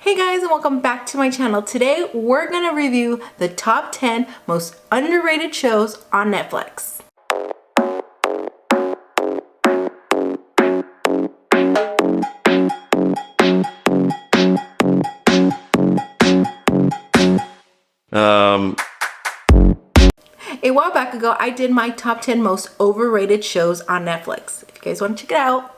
Hey guys, and welcome back to my channel. Today we're gonna review the top 10 most underrated shows on Netflix. A while back ago, I did my top 10 most overrated shows on Netflix. If you guys want to check it out,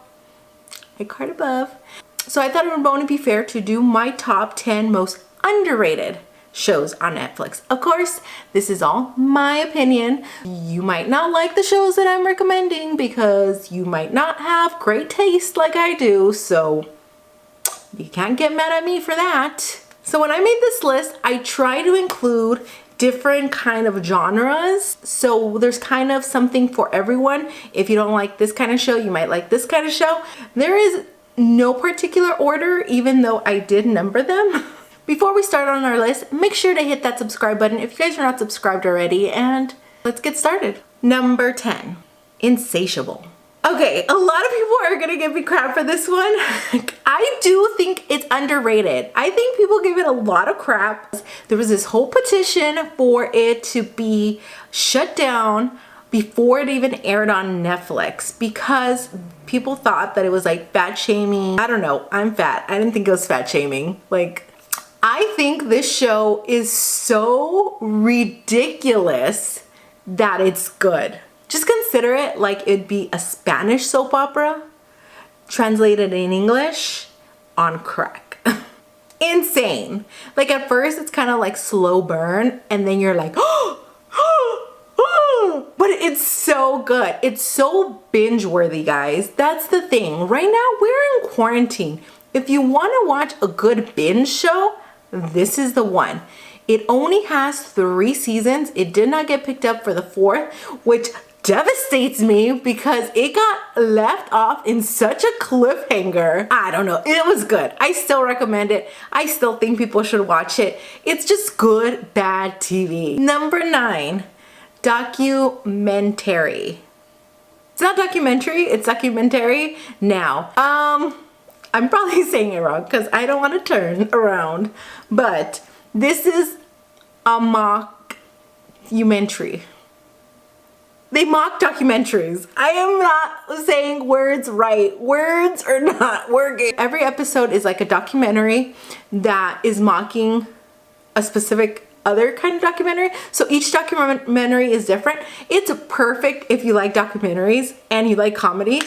my card above. So I thought it would only be fair to do my top 10 most underrated shows on Netflix. Of course, this is all my opinion. You might not like the shows that I'm recommending because you might not have great taste like I do, so you can't get mad at me for that. So when I made this list, I try to include different kind of genres, so there's kind of something for everyone. If you don't like this kind of show, you might like this kind of show. There is no particular order, even though I did number them. Before we start on our list, make sure to hit that subscribe button if you guys are not subscribed already, and let's get started. Number 10, Insatiable. Okay, a lot of people are gonna give me crap for this one. I do think it's underrated. I think people give it a lot of crap. There was this whole petition for it to be shut down before it even aired on Netflix because people thought that it was like fat shaming. I don't know, I'm fat. I didn't think it was fat shaming. Like, I think this show is so ridiculous that it's good. Just consider it like it'd be a Spanish soap opera translated in English on crack. Insane. Like at first it's kind of like slow burn and then you're like, oh, but it's so good. It's so binge worthy, guys. That's the thing. Right now we're in quarantine. If you want to watch a good binge show, this is the one. It only has 3 seasons. It did not get picked up for the 4th, which devastates me because it got left off in such a cliffhanger. I don't know, it was good. I still recommend it. I still think people should watch it. It's just good, bad TV. Number 9, documentary. It's not documentary, it's documentary. Now, I'm probably saying it wrong because I don't want to turn around, but this is a mockumentary. They mock documentaries. I am not saying words right. Words are not working. Every episode is like a documentary that is mocking a specific other kind of documentary. So each documentary is different. It's perfect if you like documentaries and you like comedy.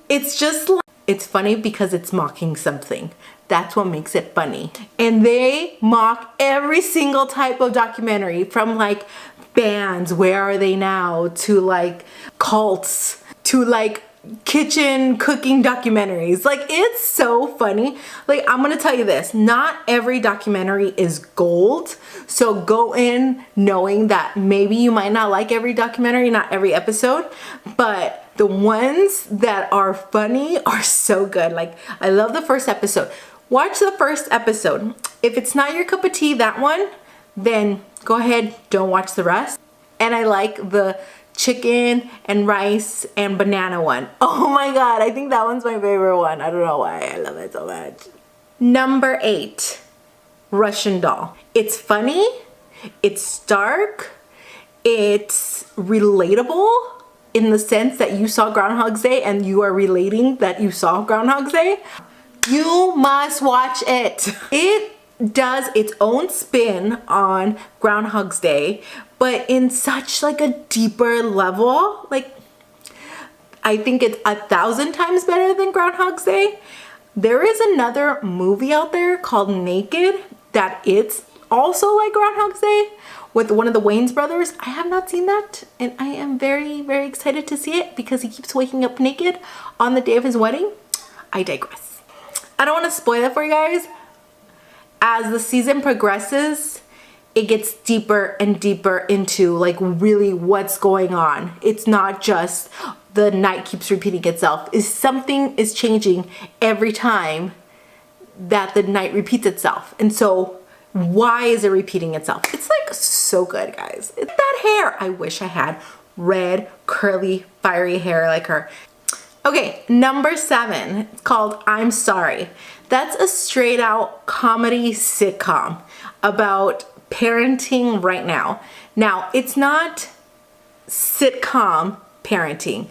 It's just like, it's funny because it's mocking something. That's what makes it funny. And they mock every single type of documentary, from like bands, where are they now, to like cults, to like kitchen cooking documentaries. Like, it's so funny. Like, I'm gonna tell you this, not every documentary is gold. So go in knowing that maybe you might not like every documentary, not every episode, but the ones that are funny are so good. Like, I love the first episode. Watch the first episode. If it's not your cup of tea, that one, then go ahead, don't watch the rest. And I like the chicken and rice and banana one. Oh my God, I think that one's my favorite one. I don't know why, I love it so much. Number 8, Russian Doll. It's funny, it's dark, it's relatable in the sense that you saw Groundhog's Day and you are relating that you saw Groundhog's Day. You must watch it. It does its own spin on Groundhog's Day, but in such like a deeper level. Like, I think it's 1,000 times better than Groundhog's Day. There is another movie out there called Naked that it's also like Groundhog's Day with one of the Wayans brothers. I have not seen that, and I am very, very excited to see it because he keeps waking up naked on the day of his wedding. I digress. I don't want to spoil it for you guys. As the season progresses, it gets deeper and deeper into like really what's going on. It's not just the night keeps repeating itself. Something is changing every time that the night repeats itself. And so why is it repeating itself? It's like so good, guys. It's that hair. I wish I had red, curly, fiery hair like her. Okay, number 7, it's called I'm Sorry. That's a straight out comedy sitcom about parenting right now. Now, it's not sitcom parenting.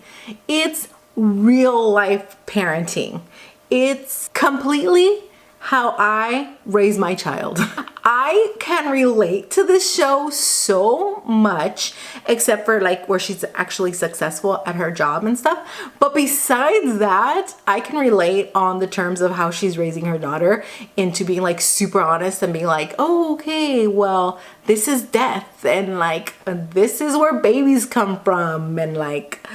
It's real life parenting. It's completely how I raise my child. I can relate to this show so much, except for like where she's actually successful at her job and stuff. But besides that, I can relate on the terms of how she's raising her daughter into being like super honest and being like, oh, okay, well, this is death and like this is where babies come from and like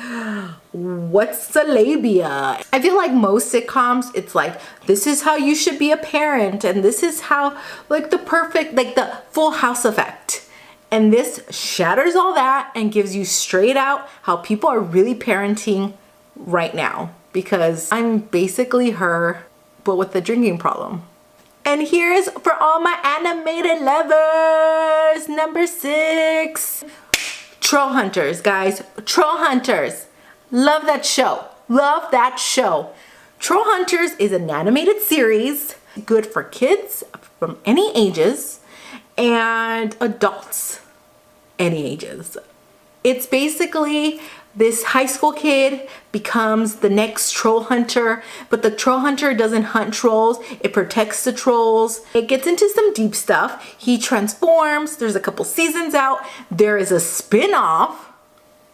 what's the labia? I feel like most sitcoms, it's like, this is how you should be a parent and this is how, like the perfect, like the Full House effect. And this shatters all that and gives you straight out how people are really parenting right now. Because I'm basically her, but with the drinking problem. And here's for all my animated lovers, number 6. Trollhunters, guys. Trollhunters. Love that show. Love that show. Trollhunters is an animated series, good for kids from any ages and adults any ages. It's basically this high school kid becomes the next troll hunter, but the troll hunter doesn't hunt trolls, it protects the trolls. It gets into some deep stuff. He transforms, there's a couple seasons out. There is a spin-off.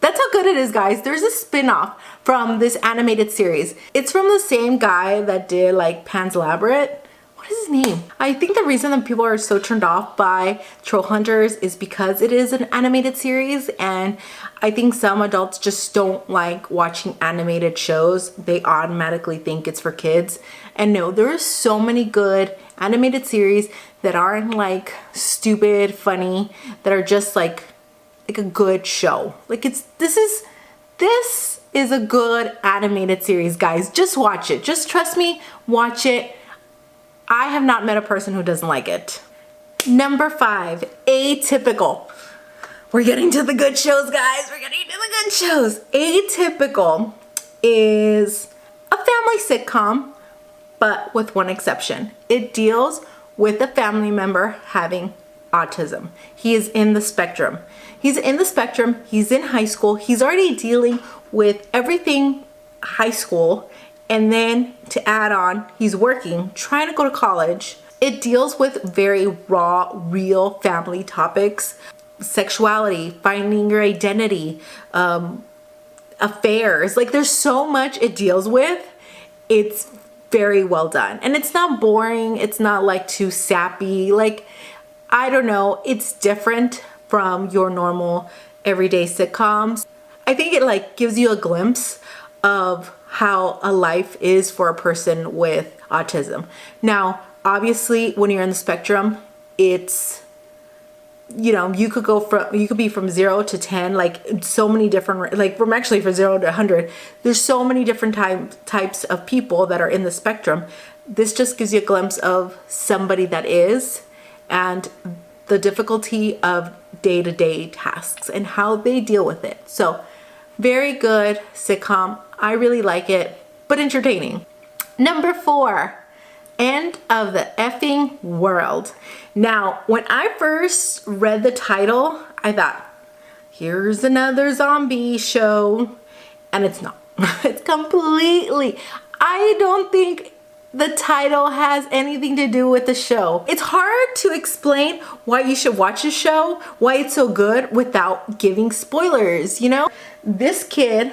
That's how good it is, guys. There's a spin-off from this animated series. It's from the same guy that did like Pan's Labyrinth. What is his name? I think the reason that people are so turned off by Trollhunters is because it is an animated series, and I think some adults just don't like watching animated shows. They automatically think it's for kids. And no, there are so many good animated series that aren't like stupid, funny, that are just like a good show. Like this is a good animated series, guys. Just watch it. Just trust me, watch it. I have not met a person who doesn't like it. Number 5, Atypical. We're getting to the good shows, guys. We're getting to the good shows. Atypical is a family sitcom, but with one exception. It deals with a family member having autism. He is in the spectrum. He's in the spectrum. He's in high school. He's already dealing with everything high school. And then to add on, he's working, trying to go to college. It deals with very raw, real family topics. Sexuality, finding your identity, affairs. Like there's so much it deals with. It's very well done. And it's not boring. It's not like too sappy. Like, I don't know. It's different from your normal everyday sitcoms. I think it like gives you a glimpse of how a life is for a person with autism. Now, obviously, when you're in the spectrum, it's, you know, you could be from 0 to 10, like so many different, like from actually from 0 to 100. There's so many different types of people that are in the spectrum. This just gives you a glimpse of somebody that is, and the difficulty of day-to-day tasks and how they deal with it. So very good sitcom. I really like it, but entertaining. Number 4, End of the Effing World. Now, when I first read the title, I thought, here's another zombie show. And it's not. It's completely, I don't think the title has anything to do with the show. It's hard to explain why you should watch a show, why it's so good without giving spoilers, you know? This kid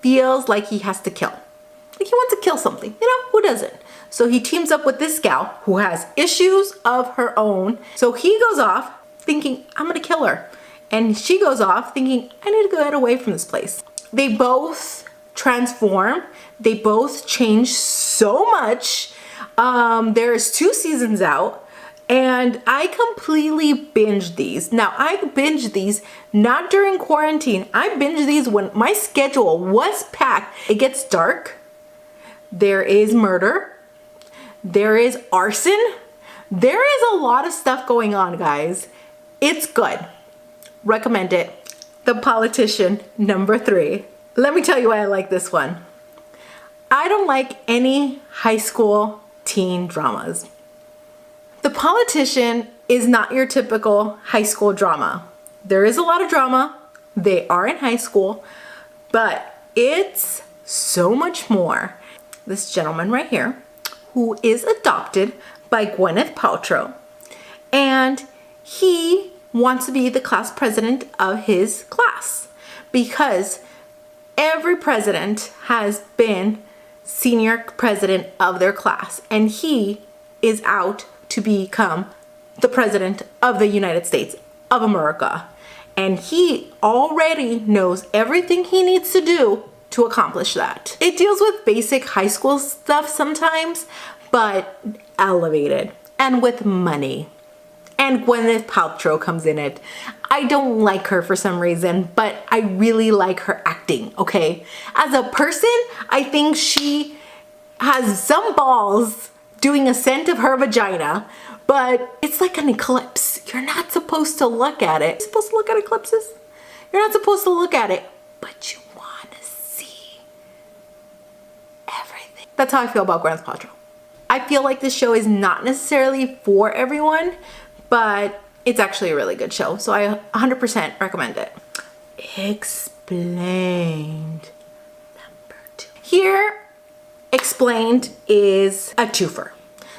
feels like he has to kill. Like he wants to kill something, you know? Who doesn't? So he teams up with this gal who has issues of her own. So he goes off thinking, I'm gonna kill her. And she goes off thinking, I need to get away from this place. They both transform. They both change so much. There's 2 seasons out. And I completely binged these. Now, I binged these not during quarantine. I binged these when my schedule was packed. It gets dark. There is murder. There is arson. There is a lot of stuff going on, guys. It's good. Recommend it. The Politician, number 3. Let me tell you why I like this one. I don't like any high school teen dramas. The Politician is not your typical high school drama. There is a lot of drama. They are in high school, but it's so much more. This gentleman right here, who is adopted by Gwyneth Paltrow, and he wants to be the class president of his class because every president has been senior president of their class, and he is out to become the president of the United States of America. And he already knows everything he needs to do to accomplish that. It deals with basic high school stuff sometimes, but elevated and with money. And Gwyneth Paltrow comes in it. I don't like her for some reason, but I really like her acting, okay? As a person, I think she has some balls doing a scent of her vagina, but it's like an eclipse. You're not supposed to look at it. You're supposed to look at eclipses? You're not supposed to look at it, but you want to see everything. That's how I feel about Gwyneth Paltrow. I feel like this show is not necessarily for everyone, but it's actually a really good show, so I 100% recommend it. Explained. Number 2. Here, Explained is a twofer.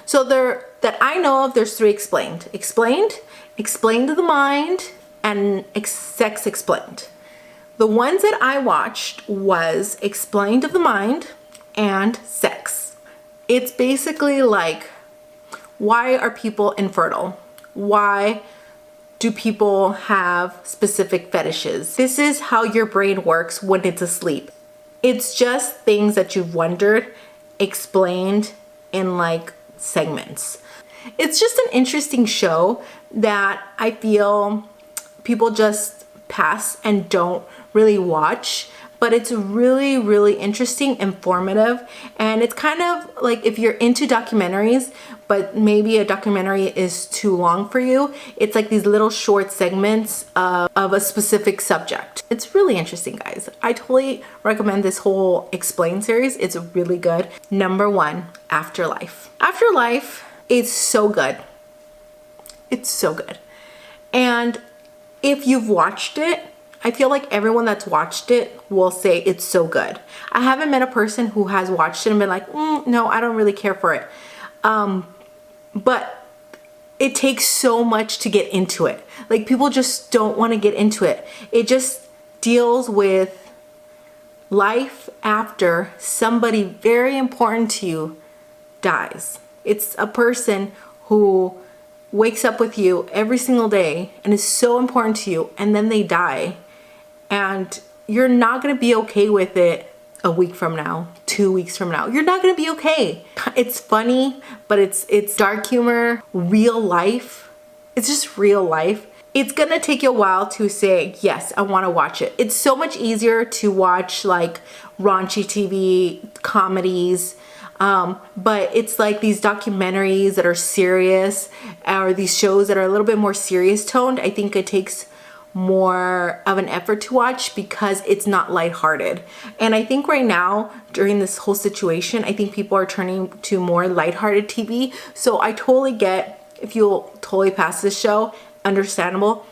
So that I know of, there's 3 explained. Explained, Explained to the Mind, and Sex Explained. The ones that I watched was Explained of the Mind and Sex. It's basically like, why are people infertile? Why do people have specific fetishes? This is how your brain works when it's asleep. It's just things that you've wondered explained in like segments. It's just an interesting show that I feel people just pass and don't really watch, but it's really, really interesting, informative, and it's kind of like if you're into documentaries, but maybe a documentary is too long for you, it's like these little short segments of a specific subject. It's really interesting, guys. I totally recommend this whole Explain series. It's really good. Number 1, Afterlife. Afterlife is so good. It's so good. And if you've watched it, I feel like everyone that's watched it will say it's so good. I haven't met a person who has watched it and been like, no, I don't really care for it. But it takes so much to get into it. Like, people just don't want to get into it. It just deals with life after somebody very important to you dies. It's a person who wakes up with you every single day and is so important to you, and then they die. And you're not going to be okay with it a week from now, 2 weeks from now. You're not going to be okay. It's funny, but it's dark humor, real life. It's just real life. It's going to take you a while to say, yes, I want to watch it. It's so much easier to watch like raunchy TV comedies, but it's like these documentaries that are serious, or these shows that are a little bit more serious toned. I think it takes more of an effort to watch because it's not lighthearted. And I think right now, during this whole situation, I think people are turning to more lighthearted TV. So I totally get if you'll totally pass this show, understandable.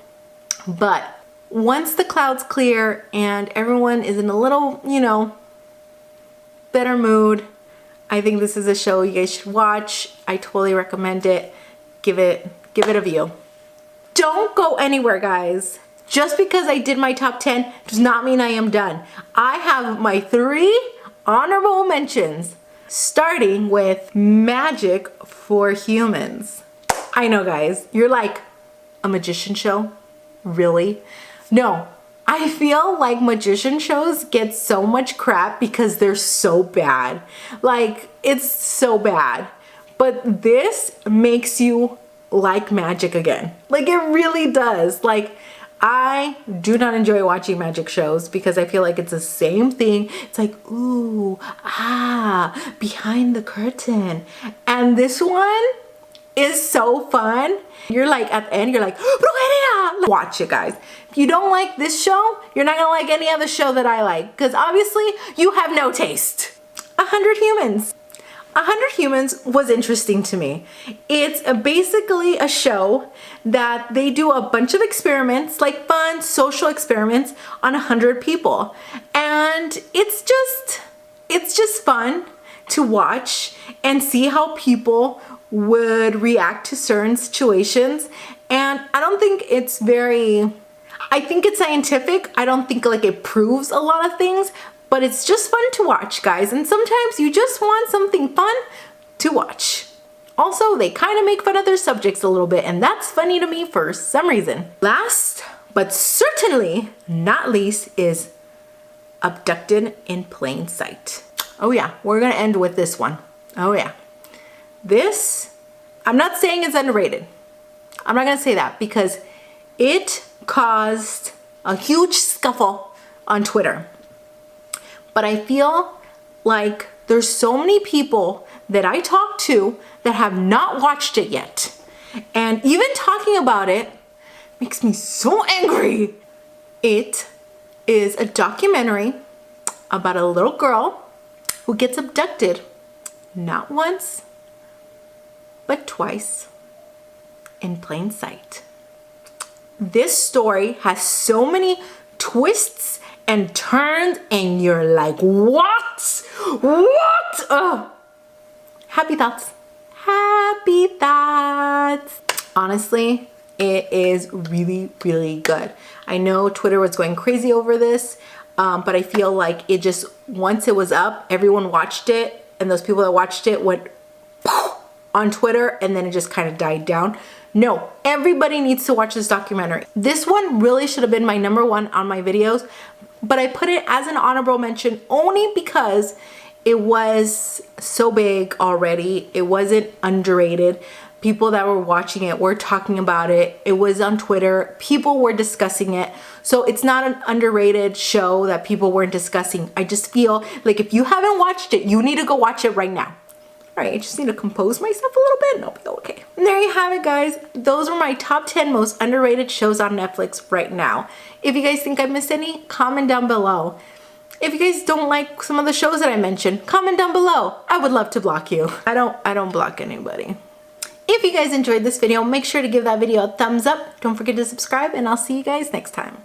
But once the clouds clear and everyone is in a little, better mood, I think this is a show you guys should watch. I totally recommend it. Give it a view. Don't go anywhere, guys. Just because I did my top 10 does not mean I am done. I have my 3 honorable mentions, starting with Magic for Humans. I know, guys, you're like, a magician show? Really? No, I feel like magician shows get so much crap because they're so bad. Like, it's so bad. But this makes you like magic again. Like, it really does. Like, I do not enjoy watching magic shows because I feel like it's the same thing. It's like, ooh, behind the curtain. And this one is so fun. You're like, at the end, you're like, Brujeria! Watch it, guys. If you don't like this show, you're not gonna like any other show that I like, because obviously you have no taste. 100 Humans. 100 Humans was interesting to me. It's basically a show that they do a bunch of experiments, like fun social experiments on 100 people. And it's just fun to watch and see how people would react to certain situations. And I don't think it's I think it's scientific. I don't think like it proves a lot of things, but it's just fun to watch, guys. And sometimes you just want something fun to watch. Also, they kind of make fun of their subjects a little bit, and that's funny to me for some reason. Last, but certainly not least, is Abducted in Plain Sight. Oh yeah, we're gonna end with this one. Oh yeah. This, I'm not saying it's underrated. I'm not gonna say that because it caused a huge scuffle on Twitter. But I feel like there's so many people that I talk to that have not watched it yet. And even talking about it makes me so angry. It is a documentary about a little girl who gets abducted not once, but twice in plain sight. This story has so many twists and turns, and you're like, what? What? Happy thoughts. Happy thoughts. Honestly, it is really, really good. I know Twitter was going crazy over this, but I feel like it just, once it was up, everyone watched it, and those people that watched it went on Twitter, and then it just kind of died down. No, everybody needs to watch this documentary. This one really should have been my #1 on my videos, but I put it as an honorable mention only because it was so big already. It wasn't underrated. People that were watching it were talking about it. It was on Twitter. People were discussing it. So it's not an underrated show that people weren't discussing. I just feel like if you haven't watched it, you need to go watch it right now. All right, I just need to compose myself a little bit and I'll be okay. And there you have it, guys. Those were my top 10 most underrated shows on Netflix right now. If you guys think I missed any, comment down below. If you guys don't like some of the shows that I mentioned, comment down below. I would love to block you. I don't block anybody. If you guys enjoyed this video, make sure to give that video a thumbs up. Don't forget to subscribe, and I'll see you guys next time.